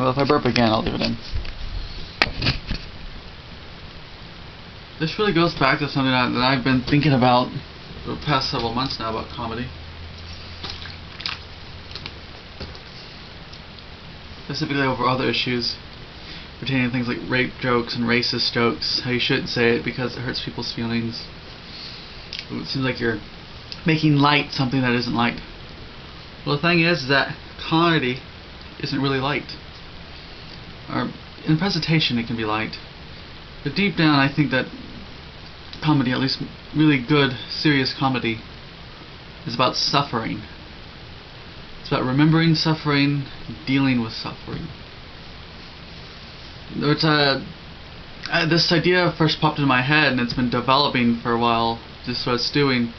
Well, if I burp again, I'll leave it in. This really goes back to something that I've been thinking about for the past several months now about comedy. Specifically over other issues pertaining to things like rape jokes and racist jokes. How you shouldn't say it because it hurts people's feelings. It seems like you're making light something that isn't light. Well, the thing is that comedy isn't really light. Or in presentation it can be light. But deep down I think that comedy, at least really good, serious comedy, is about suffering. It's about remembering suffering, dealing with suffering. This idea first popped into my head and it's been developing for a while, just what it's doing,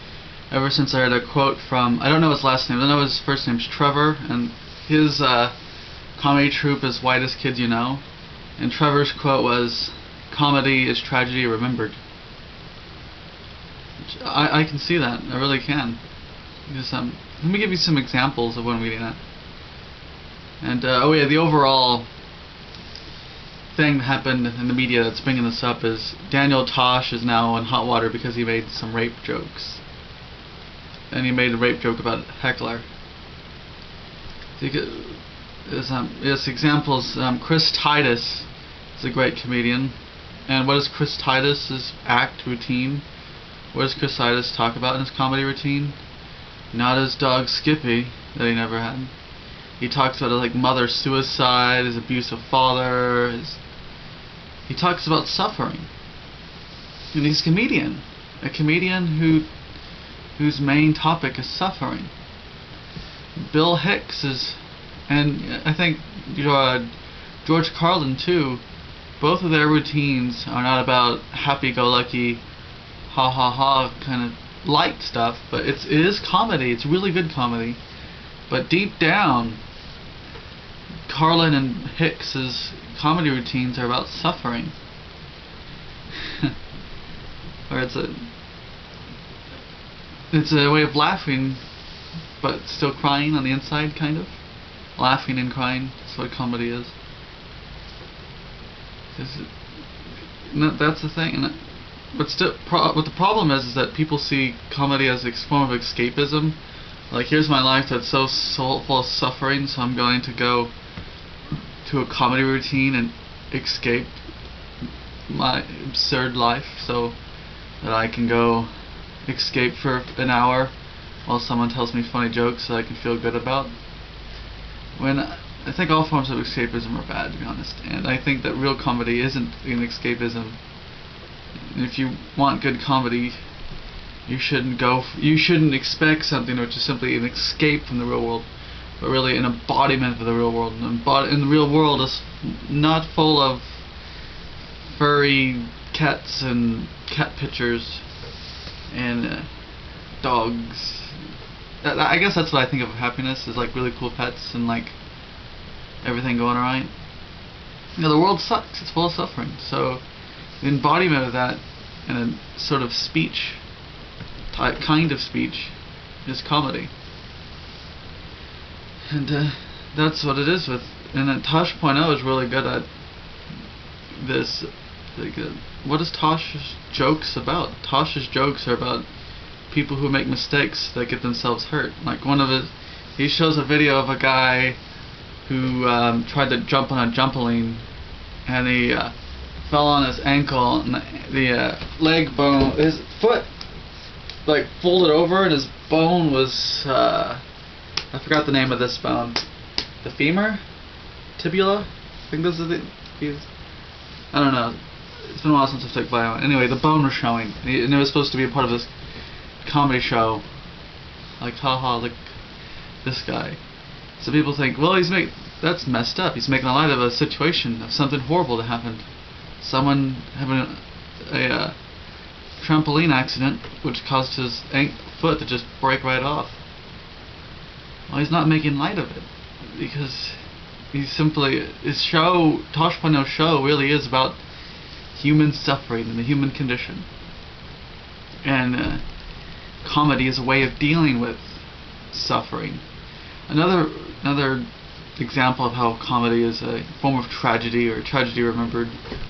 ever since I heard a quote from, I don't know his last name, I know his first name's Trevor, and his comedy troupe is Whitest Kids You Know, and Trevor's quote was, "Comedy is tragedy remembered." I can see that, I really can. Just, let me give you some examples of what I'm getting at. And, the overall thing that happened in the media that's bringing this up is Daniel Tosh is now in hot water because he made some rape jokes. And he made a rape joke about Heckler. There's examples. Chris Titus is a great comedian. And what is Chris Titus's act routine? What does Chris Titus talk about in his comedy routine? Not his dog Skippy that he never had. He talks about like mother suicide, his abusive father. He talks about suffering. And he's a comedian whose main topic is suffering. Bill Hicks is, and I think George Carlin too. Both of their routines are not about happy-go-lucky, ha ha ha kind of light stuff, but it is comedy. It's really good comedy. But deep down, Carlin and Hicks's comedy routines are about suffering. Or it's a way of laughing, but still crying on the inside, kind of. Laughing and crying. That's what comedy is. That's the thing. But what the problem is that people see comedy as a form of escapism. Like, here's my life that's so full of suffering, so I'm going to go to a comedy routine and escape my absurd life so that I can go escape for an hour while someone tells me funny jokes that I can feel good about. When I think all forms of escapism are bad, to be honest, and I think that real comedy isn't an escapism. And if you want good comedy, you shouldn't expect something which is simply an escape from the real world, but really an embodiment of the real world. And the real world is not full of furry cats and cat pictures and dogs. I guess that's what I think of happiness, is like really cool pets and like everything going alright. The world sucks, it's full of suffering. So the embodiment of that in a sort of speech, kind of speech, is comedy. And that's what it is with. And then Tosh.0 is really good at this. Like, what is Tosh's jokes about? Tosh's jokes are about people who make mistakes that get themselves hurt. Like he shows a video of a guy who tried to jump on a jumpaline, and he fell on his ankle, and the leg bone, his foot, like folded over, and his bone was, I forgot the name of this bone, the femur, tibula, I think those are I don't know. It's been a while since I've taken bio. Anyway, the bone was showing, and it was supposed to be a part of this comedy show. Like, haha, look, this guy. So people think, well, that's messed up. He's making a light of a situation, of something horrible that happened. Someone having a trampoline accident, which caused his foot to just break right off. Well, he's not making light of it, because his show, Tosh.0's show, really is about human suffering and the human condition. And comedy is a way of dealing with suffering. Another example of how comedy is a form of tragedy or tragedy remembered,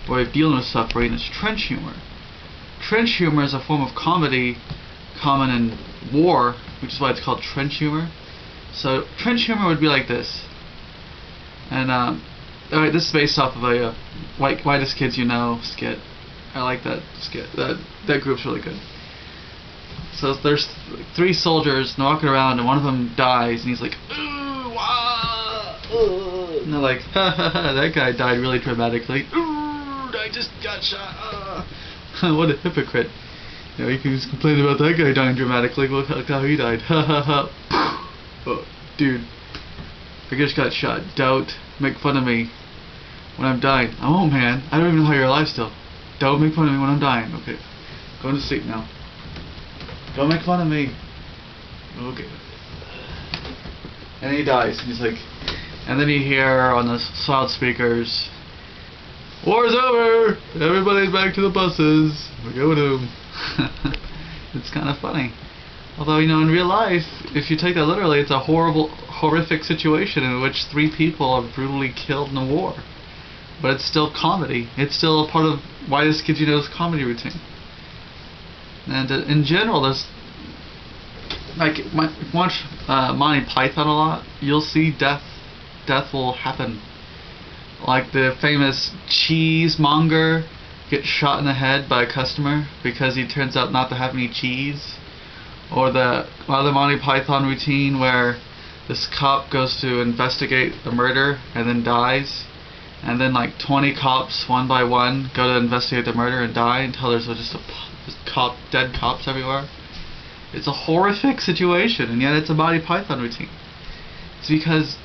way of dealing with suffering, is trench humor. Trench humor is a form of comedy common in war, which is why it's called trench humor. So trench humor would be like this. And alright, this is based off of a Whitest Kids You Know skit. I like that skit. That group's really good. So there's 3 soldiers walking around, and one of them dies, and he's like, ooh, wah, and they're like, ha ha ha, that guy died really dramatically. Ooh, I just got shot. What a hypocrite. You know, you can just complain about that guy dying dramatically. Look how he died. Ha ha ha. Oh, dude, I just got shot. Don't make fun of me when I'm dying. Oh man, I don't even know how you're alive still. Don't make fun of me when I'm dying. Okay, going to sleep now. Don't make fun of me. Okay. And he dies. And he's like, and then you hear on the loudspeakers, "War's over! Everybody's back to the buses. We're going home." It's kind of funny. Although, you know, in real life, if you take that literally, it's a horrific situation in which 3 people are brutally killed in a war. But it's still comedy. It's still a part of Whitest Kids You Know's comedy routine. And in general, there's, like, if you watch Monty Python a lot, you'll see death will happen. Like the famous cheesemonger gets shot in the head by a customer because he turns out not to have any cheese. Or the other Monty Python routine where this cop goes to investigate a murder and then dies. And then like 20 cops, one by one, go to investigate the murder and die until there's just dead cops everywhere. It's a horrific situation, and yet it's a Monty Python routine. It's because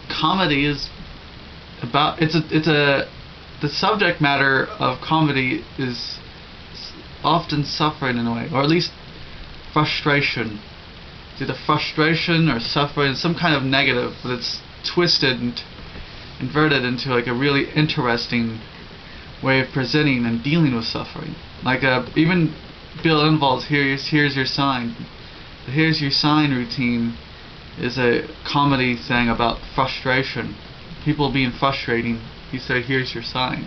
comedy is about the subject matter of comedy is often suffering in a way, or at least frustration. It's either frustration or suffering, some kind of negative, but it's twisted and inverted into like a really interesting way of presenting and dealing with suffering. Like even Bill Engvall's Here's Your Sign. The Here's Your Sign routine is a comedy thing about frustration. People being frustrating. He said, "Here's your sign."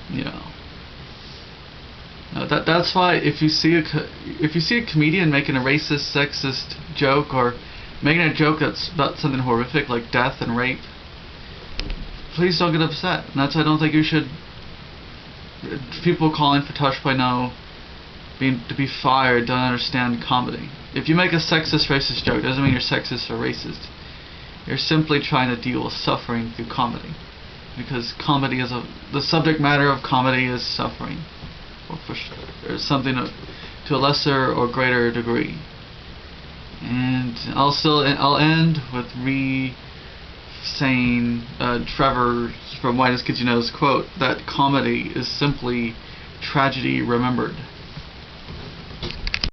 You know. That's why if you see a comedian making a racist, sexist joke or making a joke that's about something horrific like death and rape, please don't get upset. And that's why I don't think you should. People calling for Tosh to be fired don't understand comedy. If you make a sexist, racist joke, doesn't mean you're sexist or racist. You're simply trying to deal with suffering through comedy, because comedy is the subject matter of comedy is suffering, or something to a lesser or greater degree. And I'll end with saying Trevor from Whitest Kids You Know's quote that comedy is simply tragedy remembered.